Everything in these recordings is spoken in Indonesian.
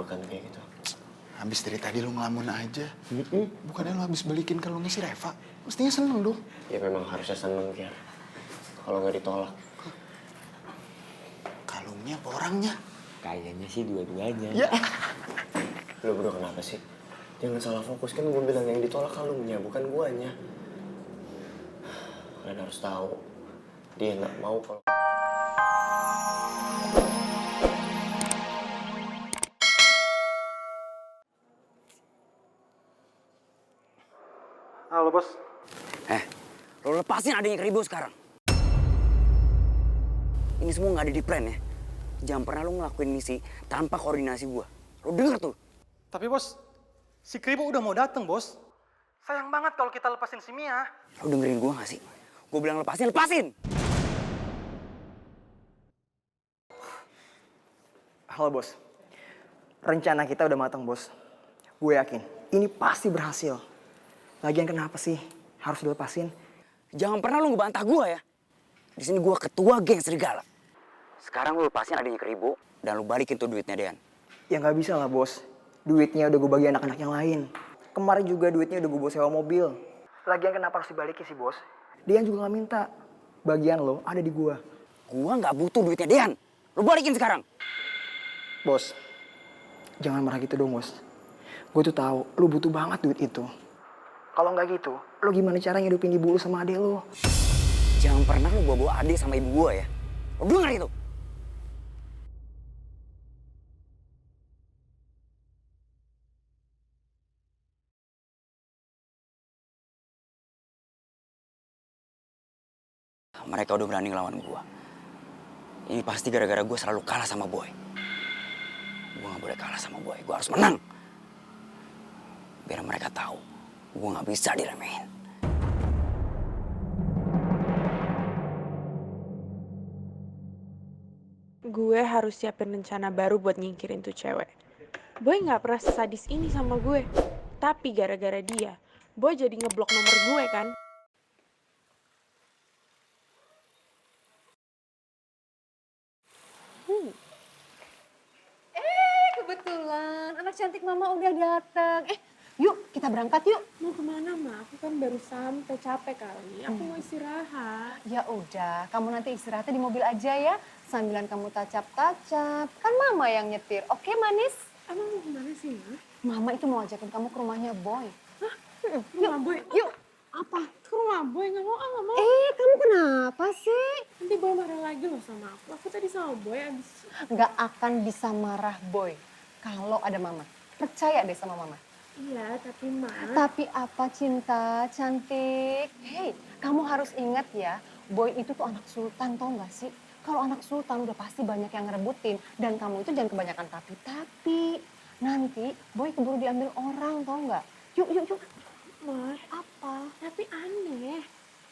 ngambekan kayak gitu? Habis dari tadi lu ngelamun aja. Bukannya lu habis balikin kalungnya si Reva? Mestinya seneng dong. Ya memang harusnya seneng, Kiar. Kalau nggak ditolak. Kalungnya apa orangnya? Kayaknya sih dua-duanya. Ya. Lu berdua kenapa sih? Jangan salah fokus, kan gue bilang yang ditolak kalungnya, bukan guanya. Kalian harus tahu, dia nggak mau kalau... Halo bos. Lo lepasin adanya Keribo sekarang. Ini semua nggak ada di plan ya. Jangan pernah lo ngelakuin misi tanpa koordinasi gua. Lo denger tuh. Tapi bos, si Kribo udah mau dateng bos. Sayang banget kalau kita lepasin si Mia. Lo dengerin gua nggak sih? Gua bilang lepasin, lepasin! Halo bos, rencana kita udah matang bos. Gue yakin ini pasti berhasil. Lagian kenapa sih harus dilepasin? Jangan pernah lo ngebantah gua ya. Di sini gua ketua geng serigala. Sekarang lo lepasin adanya Keribo dan lo balikin tuh duitnya Dean. Ya nggak bisa lah bos. Duitnya udah gue bagi anak-anak yang lain. Kemarin juga duitnya udah gue bawa sewa mobil. Lagian kenapa harus dibalikin sih bos? Dean juga nggak minta. Bagian lo ada di gua. Gua nggak butuh duitnya Dean. Lo balikin sekarang. Bos, jangan marah gitu dong bos. Gue tuh tahu lo butuh banget duit itu. Kalau nggak gitu, lo gimana caranya hidupin ibu lo sama adek lo? Jangan pernah lo bawa-bawa adik sama ibu gua ya. Lo denger itu? Mereka udah berani ngelawan gua. Ini pasti gara-gara gua selalu kalah sama Boy. Gua gak boleh kalah sama Boy. Gua harus menang. Biar mereka tahu gua gak bisa diremehin. Gue harus siapin rencana baru buat nyingkirin tuh cewek. Boy gak pernah sesadis ini sama gue. Tapi gara-gara dia, Boy jadi ngeblok nomor gue kan. Kebetulan anak cantik mama udah datang. Yuk kita berangkat yuk. Mau kemana, Ma? Aku kan baru sampai, capek kali. Aku mau istirahat. Ya udah, kamu nanti istirahatnya di mobil aja ya. Sambilan kamu tacap-tacap. Kan mama yang nyetir. Oke manis? Emang mau kemana sih, Ma? Mama itu mau ajakin kamu ke rumahnya Boy. Rumah Boy? Yuk. Apa? Ke rumah Boy? Gak mau, gak mau. Kamu kenapa sih? Nanti Boy marah lagi loh sama aku. Aku tadi sama Boy abis... Gak akan bisa marah Boy kalau ada mama. Percaya deh sama mama. Iya, tapi Ma... Tapi apa cinta, cantik? Hei, kamu harus ingat ya, Boy itu tuh anak sultan, tau gak sih? Kalau anak sultan udah pasti banyak yang ngerebutin. Dan kamu itu jangan kebanyakan tapi-tapi. Nanti Boy keburu diambil orang, tau gak? Yuk. Ma, Apa? tapi aneh.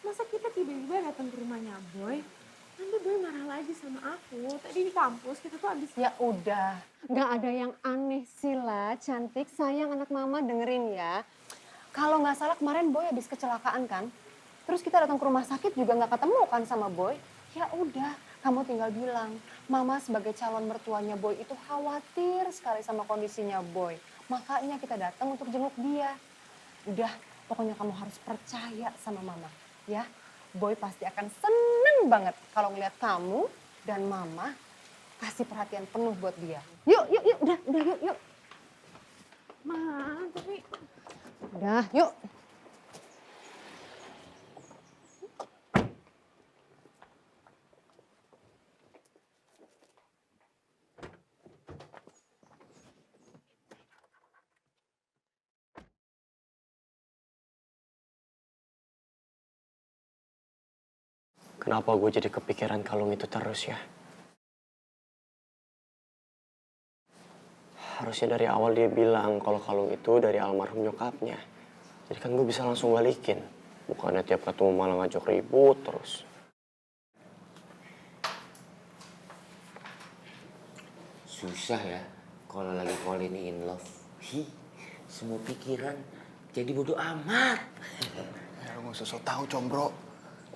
Masa kita tiba-tiba datang ke rumahnya Boy? Nanti Boy marah lagi sama aku. Tadi di kampus kita tuh abis... Ya udah, gak ada yang aneh Sila, cantik, sayang anak mama dengerin ya. Kalau gak salah kemarin Boy habis kecelakaan kan? Terus kita datang ke rumah sakit juga gak ketemu kan sama Boy? Ya udah, kamu tinggal bilang, mama sebagai calon mertuanya Boy itu khawatir sekali sama kondisinya Boy. Makanya kita datang untuk jenguk dia. Udah, pokoknya kamu harus percaya sama mama, ya. Boy pasti akan seneng banget kalau ngeliat kamu dan mama kasih perhatian penuh buat dia. Yuk, udah, yuk. Ma, tapi... Udah, yuk. Kenapa gue jadi kepikiran kalung itu terus ya? Harusnya dari awal dia bilang kalau kalung itu dari almarhum nyokapnya. Jadi kan gue bisa langsung balikin. Bukannya tiap ketemu malah ngajak ribut terus. Susah ya kalau lagi falling in love. Semua pikiran jadi bodoh amat. Ya lu gak usah tahu combro.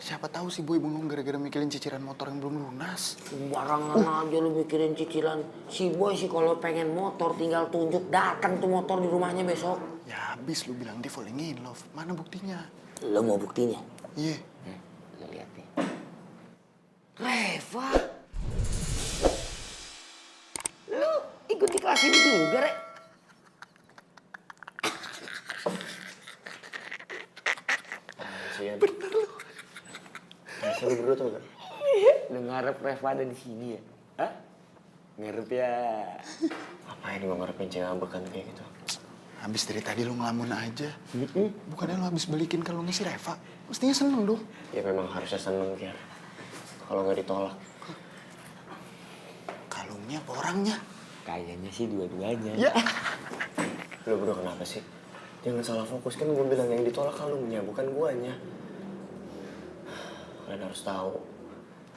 Siapa tahu si Boy bengong gara-gara mikirin cicilan motor yang belum lunas. Barangan aja lu mikirin cicilan. Si Boy sih kalau pengen motor tinggal tunjuk datang tuh motor di rumahnya besok. Ya habis lu bilang dia falling in love. Mana buktinya? Lu mau buktinya? Iya. Lu lihat nih. Reva. Lu ikut di kelas ini juga, Rek? Bener lu. Masa lu berdua tau gak? Lu ngarep Reva ada di sini ya? Hah? Ngarep ya? Ngapain gua ngarepin cewek ambekan kayak gitu? Habis dari tadi lu ngelamun aja. Bukannya lu habis balikin kalungnya si Reva. Mestinya seneng dong. Ya memang harusnya seneng, Kiar. Kalau nggak ditolak. Kalungnya apa orangnya? Kayaknya sih dua-duanya. Ya. Lu berdua kenapa sih? Jangan salah fokus, kan gue bilang yang ditolak kalungnya, bukan guanya. Kalian harus tahu,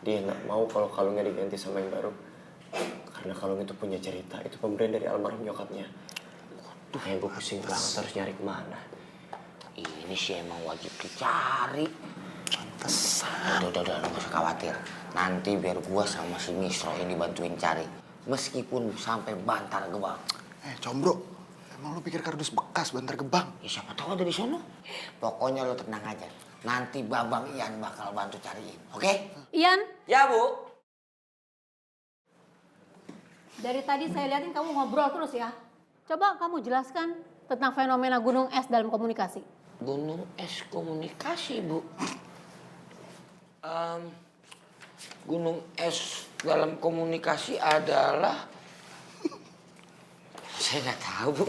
dia nggak mau kalau kalungnya diganti sama yang baru. Karena kalung itu punya cerita, itu pemberian dari almarhum nyokapnya. Kayak gue pusing banget harus nyari kemana. Ini sih emang wajib dicari. Pantesan. Udah, lu gak usah khawatir. Nanti biar gua sama si Misro ini bantuin cari. Meskipun sampai Bantar Gebang. Combro. Emang lu pikir kardus bekas Bantar Gebang? Ya siapa tahu ada di sono. Pokoknya lu tenang aja. Nanti Babang Ian bakal bantu cariin, oke? Ian, Ya, Bu. dari tadi saya lihatin kamu ngobrol terus ya. Coba kamu jelaskan tentang fenomena gunung es dalam komunikasi. Gunung es komunikasi, Bu. Gunung es dalam komunikasi adalah... Saya nggak tahu, Bu.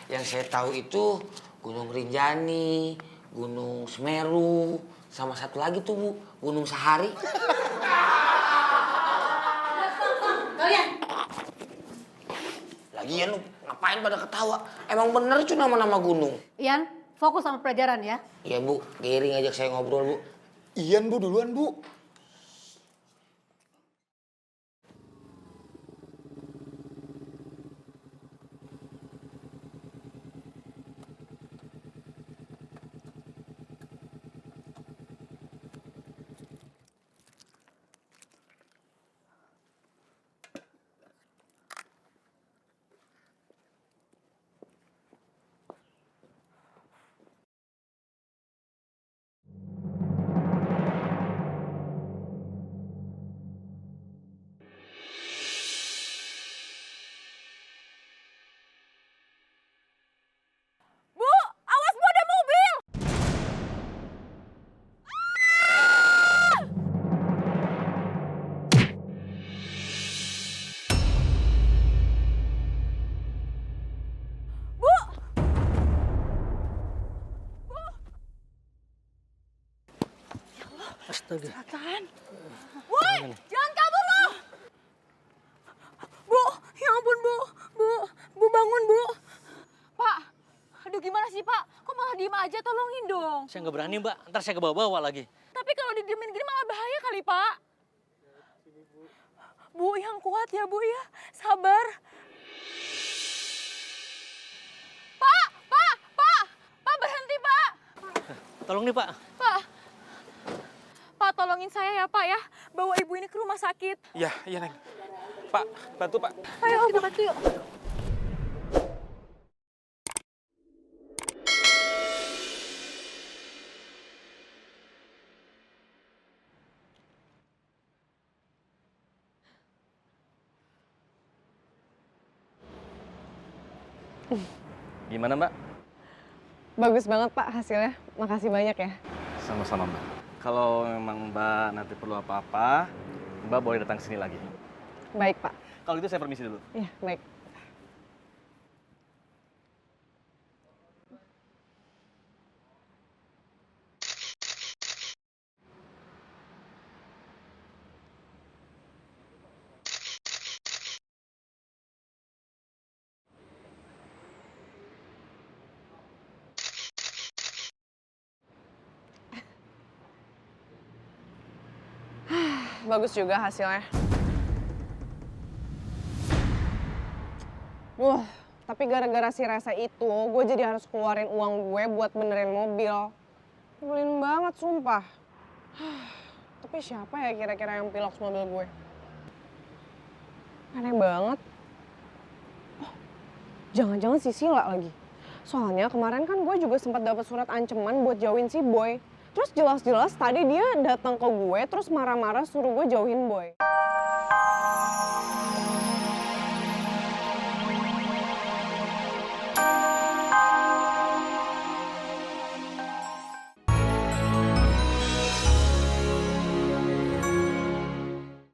Yang saya tahu itu Gunung Rinjani, Gunung Semeru, sama satu lagi tuh, Bu, Gunung Sahari. Kalian, Lagian lu ngapain pada ketawa? Emang bener itu nama-nama gunung? Ian, fokus sama pelajaran ya. Iya, Bu. Giring ajak saya ngobrol, Bu. Ian, Bu, duluan, Bu. Kecelakaan. Woi, jangan kabur lo. Bu, ya ampun Bu. Bu bangun Bu. Pak, aduh gimana sih Pak? Kok malah diem aja, tolongin dong. Saya nggak berani Mbak, ntar saya ke bawah-bawah lagi. Tapi kalau didiemin gini malah bahaya kali Pak. Bu, yang kuat ya Bu ya, sabar. Pak berhenti Pak. Tolong nih Pak. Pak tolongin saya ya Pak ya, bawa ibu ini ke rumah sakit. Iya, Neng. Pak, bantu Pak. Ayo kita bantu yuk. Gimana Mbak? Bagus banget Pak hasilnya, makasih banyak ya. Sama-sama Mbak. Kalau memang Mbak nanti perlu apa-apa, Mbak boleh datang sini lagi. Baik Pak. Kalau gitu saya permisi dulu. Iya, baik. Bagus juga hasilnya. Tapi gara-gara si Resa itu, gue jadi harus keluarin uang gue buat benerin mobil. Nyebelin banget, sumpah. Tapi siapa ya kira-kira yang piloks mobil gue? Aneh banget. Oh, jangan-jangan si Sila lagi. Soalnya kemarin kan gue juga sempat dapat surat ancaman buat jauhin si Boy. Terus jelas-jelas tadi dia datang ke gue terus marah-marah suruh gue jauhin Boy.